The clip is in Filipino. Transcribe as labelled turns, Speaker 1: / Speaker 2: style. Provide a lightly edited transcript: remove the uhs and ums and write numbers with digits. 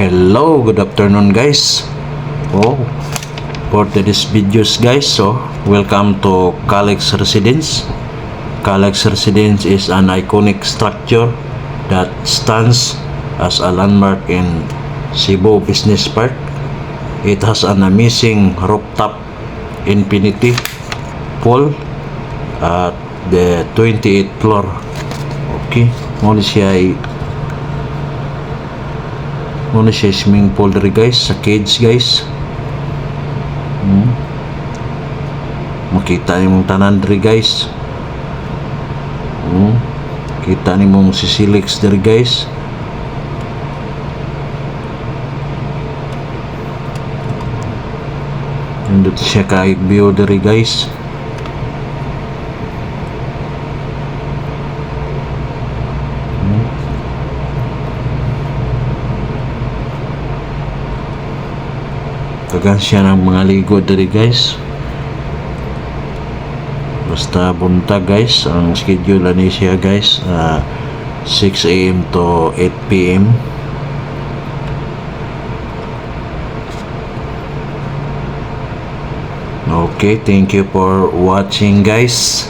Speaker 1: Hello, good afternoon guys. Oh, for today's videos guys, so welcome to Calex Residence. Calex Residence is an iconic structure that stands as a landmark in Cebu Business Park. It has an amazing rooftop infinity pool at the 28th floor. Okay, muna siya swimming pool diri guys, sa cage guys. Makita nimong tanan diri guys. Kita nimong si Silix diri guys. Nandito siya kay view diri guys. Tagan siya ng mga ligo diri guys. Basta buntag guys, ang schedule ani siya guys, 6 AM to 8 PM. Okay, thank you for watching guys.